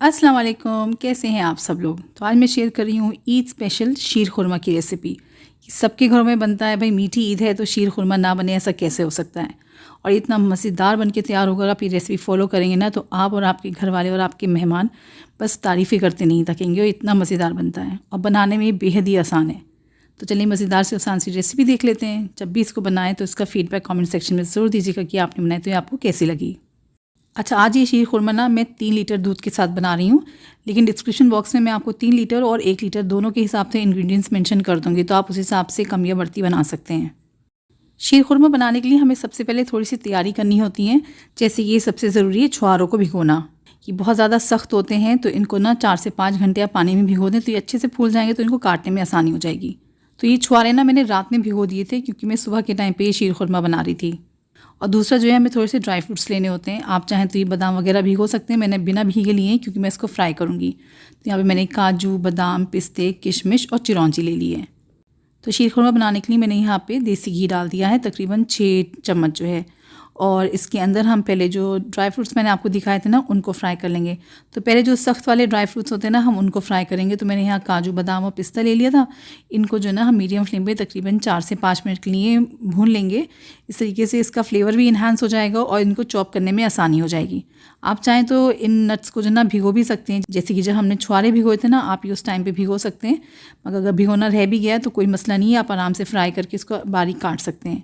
अस्सलाम वालेकुम, कैसे हैं आप सब लोग। तो आज मैं शेयर कर रही हूँ ईद स्पेशल शीर खुरमा की रेसिपी। सबके घरों में बनता है भाई, मीठी ईद है तो शीर खुरमा ना बने ऐसा कैसे हो सकता है। और इतना मज़ेदार बन के तैयार होकर आप ये रेसिपी फॉलो करेंगे ना तो आप और आपके घर वाले और आपके मेहमान बस तारीफ़ें करते नहीं थकेंगे। और इतना मज़ेदार बनता है और बनाने में बेहद ही आसान है। तो चलिए मज़ेदार से आसान सी रेसिपी देख लेते हैं। जब भी इसको बनाएं तो इसका फ़ीडबैक कमेंट सेक्शन में ज़रूर दीजिएगा कि आपने बनाए तो ये आपको कैसी लगी। अच्छा, आज ये शीर खुरमा ना मैं 3 लीटर दूध के साथ बना रही हूँ, लेकिन डिस्क्रिप्शन बॉक्स में मैं आपको 3 लीटर और 1 लीटर दोनों के हिसाब से इंग्रेडिएंट्स मेंशन कर दूँगी, तो आप उस हिसाब से कम या बढ़ती बना सकते हैं। शीर खुरमा बनाने के लिए हमें सबसे पहले थोड़ी सी तैयारी करनी होती है। जैसे ये सबसे ज़रूरी है छुहारों को भिगोना। ये बहुत ज़्यादा सख्त होते हैं तो इनको ना 4 से 5 घंटे आप पानी में भिगो दें तो ये अच्छे से फूल जाएंगे, तो इनको काटने में आसानी हो जाएगी। तो ये छुहारे ना मैंने रात में भिगो दिए थे क्योंकि मैं सुबह के टाइम पे ये शीर खुरमा बना रही थी। और दूसरा जो है हमें थोड़े से ड्राई फ्रूट्स लेने होते हैं। आप चाहें तो ये बादाम वगैरह भिगो सकते हैं, मैंने बिना भीगे लिए हैं क्योंकि मैं इसको फ्राई करूँगी। तो यहाँ पे मैंने काजू, बादाम, पिस्ते, किशमिश और चिरौंजी ले ली है। तो शीर खुरमा बनाने के लिए मैंने यहाँ पे देसी घी डाल दिया है, तकरीबन 6 चम्मच जो है। और इसके अंदर हम पहले जो ड्राई फ्रूट्स मैंने आपको दिखाए थे ना उनको फ्राई कर लेंगे। तो पहले जो सख्त वाले ड्राई फ्रूट्स होते हैं ना हम उनको फ्राई करेंगे। तो मैंने यहाँ काजू, बादाम और पिस्ता ले लिया था। इनको जो है ना हम मीडियम फ्लेम पे तकरीबन 4 से 5 मिनट के लिए भून लेंगे। इस तरीके से इसका फ्लेवर भी इन्हांस हो जाएगा और इनको चॉप करने में आसानी हो जाएगी। आप चाहें तो इन नट्स को जो ना भिगो भी सकते हैं, जैसे कि जब हमने छुहारे भिगोए थे ना आप ये उस टाइम पे भिगो सकते हैं। मगर अगर भिगोना रह भी गया तो कोई मसला नहीं है, आप आराम से फ्राई करके इसको बारीक काट सकते हैं।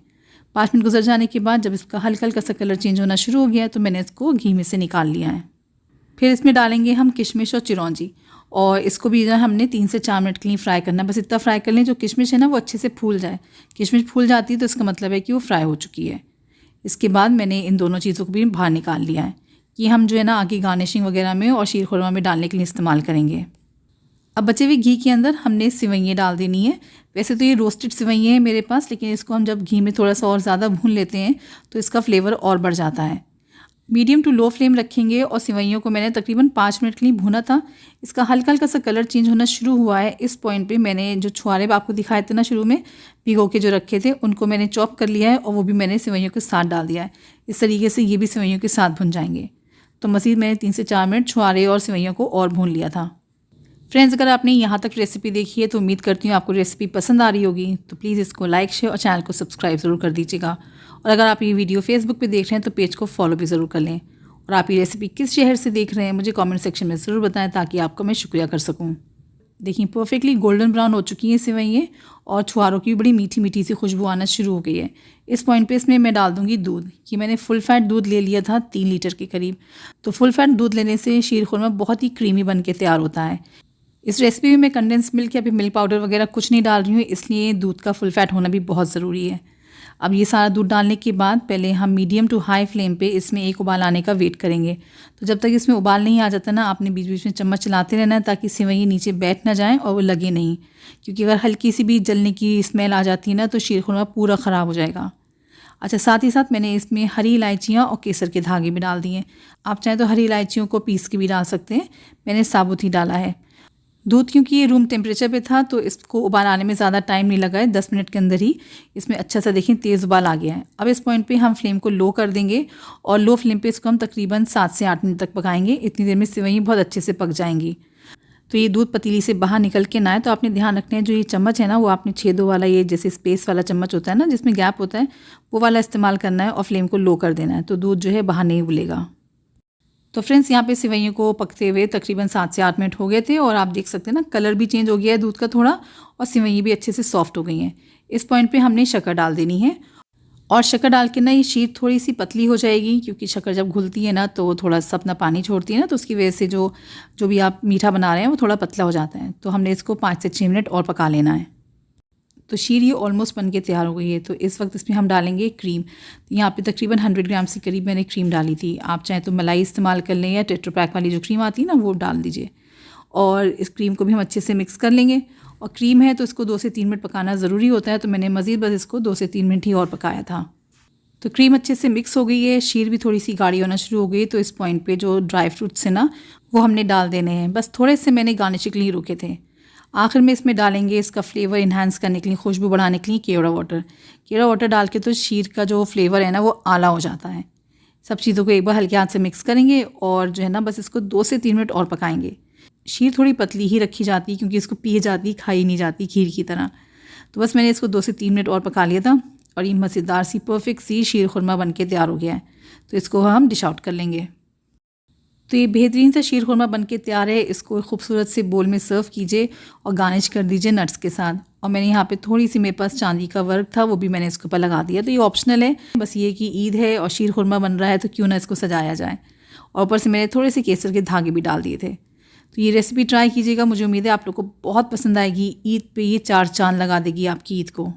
5 मिनट गुजर जाने के बाद जब इसका हल्का हल्का सा कलर चेंज होना शुरू हो गया है तो मैंने इसको घी में से निकाल लिया है। फिर इसमें डालेंगे हम किशमिश और चिरौंजी, और इसको भी जो हमने 3 से 4 मिनट के लिए फ्राई करना है। बस इतना फ्राई कर लें जो किशमिश है ना वो अच्छे से फूल जाए। किशमिश फूल जाती है तो इसका मतलब है कि वो फ्राई हो चुकी है। इसके बाद मैंने इन दोनों चीज़ों को भी बाहर निकाल लिया है। कि हम जो है ना आगे गार्निशिंग वगैरह में और शीर खुरमा में डालने के लिए इस्तेमाल करेंगे। अब बचे हुए घी के अंदर हमने सिवैयाँ डाल देनी है। वैसे तो ये रोस्टेड सिवैयाँ हैं मेरे पास, लेकिन इसको हम जब घी में थोड़ा सा और ज़्यादा भून लेते हैं तो इसका फ्लेवर और बढ़ जाता है। मीडियम टू लो फ्लेम रखेंगे और सिवैयों को मैंने तकरीबन 5 मिनट के लिए भूना था। इसका हल्का हल्का सा कलर चेंज होना शुरू हुआ है। इस पॉइंट पे मैंने जो छुहारे आपको दिखाए थे ना शुरू में भिगो के जो रखे थे उनको मैंने चॉप कर लिया है और वो भी मैंने सिवैयों के साथ डाल दिया है। इस तरीके से ये भी सिवैयों के साथ भुन जाएंगे। तो मज़ीद मैंने 3 से 4 मिनट छुहारे और सिवैयों को और भून लिया था। फ्रेंड्स, अगर आपने यहाँ तक रेसिपी देखी है तो उम्मीद करती हूँ आपको रेसिपी पसंद आ रही होगी। तो प्लीज़ इसको लाइक, शेयर और चैनल को सब्सक्राइब ज़रूर कर दीजिएगा। और अगर आप ये वीडियो फेसबुक पे देख रहे हैं तो पेज को फॉलो भी ज़रूर कर लें। और आप ये रेसिपी किस शहर से देख रहे हैं मुझे कमेंट सेक्शन में ज़रूर बताएं ताकि आपका मैं शुक्रिया कर सकूँ। देखिए परफेक्टली गोल्डन ब्राउन हो चुकी हैं सिवैयाँ और छुहारों की बड़ी मीठी मीठी सी खुशबू आना शुरू हो गई है। इस पॉइंट पे इसमें मैं डाल दूंगी दूध। कि मैंने फुल फैट दूध ले लिया था 3 लीटर के करीब। तो फुल फैट दूध लेने से शीर खुरमा बहुत ही क्रीमी बन के तैयार होता है। इस रेसिपी में मैं कंडेंस मिल्क या फिर मिल्क पाउडर वगैरह कुछ नहीं डाल रही हूँ, इसलिए दूध का फुल फैट होना भी बहुत ज़रूरी है। अब ये सारा दूध डालने के बाद पहले हम मीडियम टू हाई फ्लेम पे इसमें एक उबाल आने का वेट करेंगे। तो जब तक इसमें उबाल नहीं आ जाता ना आपने बीच बीच में चम्मच चलाते रहना है ताकि सेवइयाँ नीचे बैठ ना जाएँ और वो लगे नहीं, क्योंकि अगर हल्की सी भी जलने की स्मेल आ जाती है ना तो शीर खुरमा पूरा ख़राब हो जाएगा। अच्छा, साथ ही साथ मैंने इसमें हरी इलायचियाँ और केसर के धागे भी डाल दिए। आप चाहें तो हरी इलायचियों को पीस के भी डाल सकते हैं, मैंने साबुत ही डाला है। दूध क्योंकि ये रूम टेम्परेचर पे था तो इसको उबाल आने में ज़्यादा टाइम नहीं लगा है। 10 मिनट के अंदर ही इसमें अच्छा सा देखिए तेज़ उबाल आ गया है। अब इस पॉइंट पे हम फ्लेम को लो कर देंगे और लो फ्लेम पे इसको हम तकरीबन 7 से 8 मिनट तक पकाएंगे। इतनी देर में सेवइयाँ बहुत अच्छे से पक जाएंगी। तो ये दूध पतीली से बाहर निकल के ना आए तो आपने ध्यान रखना है जो ये चम्मच है ना वो आपने छेदों वाला, ये जैसे स्पेस वाला चम्मच होता है ना जिसमें गैप होता है, वो वाला इस्तेमाल करना है और फ्लेम को लो कर देना है। तो दूध जो है बाहर नहीं उबलेगा। तो फ्रेंड्स, यहाँ पे सेवइयों को पकते हुए तकरीबन 7 से 8 मिनट हो गए थे और आप देख सकते हैं ना कलर भी चेंज हो गया है दूध का थोड़ा, और सेवइयाँ भी अच्छे से सॉफ्ट हो गई हैं। इस पॉइंट पे हमने शक्कर डाल देनी है और शक्कर डाल के ना ये शीर थोड़ी सी पतली हो जाएगी, क्योंकि शक्कर जब घुलती है ना तो वो थोड़ा सा अपना पानी छोड़ती है ना, तो उसकी वजह से जो भी आप मीठा बना रहे हैं वो थोड़ा पतला हो जाता है। तो हमने इसको 5 से 6 मिनट और पका लेना है। तो शीर ये ऑलमोस्ट बन के तैयार हो गई है। तो इस वक्त इसमें हम डालेंगे क्रीम। तो यहाँ पे तकरीबन 100 ग्राम से करीब मैंने क्रीम डाली थी। आप चाहें तो मलाई इस्तेमाल कर लें या टेट्रा पैक वाली जो क्रीम आती है ना वो डाल दीजिए। और इस क्रीम को भी हम अच्छे से मिक्स कर लेंगे। और क्रीम है तो इसको 2 से 3 मिनट पकाना ज़रूरी होता है, तो मैंने मज़ीद बस इसको 2 से 3 मिनट ही और पकाया था। तो क्रीम अच्छे से मिक्स हो गई है, शीर भी थोड़ी सी गाढ़ी होना शुरू हो गई। तो इस पॉइंट पे जो ड्राई फ्रूट्स हैं ना वो हमने डाल देने हैं। बस थोड़े से मैंने गार्निशिंग के लिए रुके थे। आखिर में इसमें डालेंगे इसका फ्लेवर इन्हांस करने के लिए, खुशबू बढ़ाने के लिए केवड़ा वाटर। केवड़ा वाटर डाल के तो शीर का जो फ्लेवर है ना वो आला हो जाता है। सब चीज़ों को एक बार हल्के हाथ से मिक्स करेंगे और जो है ना बस इसको 2 से 3 मिनट और पकाएंगे। शीर थोड़ी पतली ही रखी जाती है क्योंकि इसको पी जाती, खाई नहीं जाती खीर की तरह। तो बस मैंने इसको 2 से 3 मिनट और पका लिया था और ये मज़ेदार सी परफेक्ट सी शीर खुरमा बन के तैयार हो गया है। तो इसको हम डिश आउट कर लेंगे। तो ये बेहतरीन सा शीर खुरमा बन के तैयार है। इसको खूबसूरत से बोल में सर्व कीजिए और गार्निश कर दीजिए नट्स के साथ। और मैंने यहाँ पे थोड़ी सी मेरे पास चांदी का वर्क था, वो भी मैंने इसके ऊपर लगा दिया। तो ये ऑप्शनल है, बस ये कि ईद है और शीर खुरमा बन रहा है तो क्यों ना इसको सजाया जाए। और ऊपर से मैंने थोड़े से केसर के धागे भी डाल दिए थे। तो ये रेसिपी ट्राई कीजिएगा, मुझे उम्मीद है आप लोग को बहुत पसंद आएगी। ईद पे ये 4 चांद लगा देगी आपकी ईद को।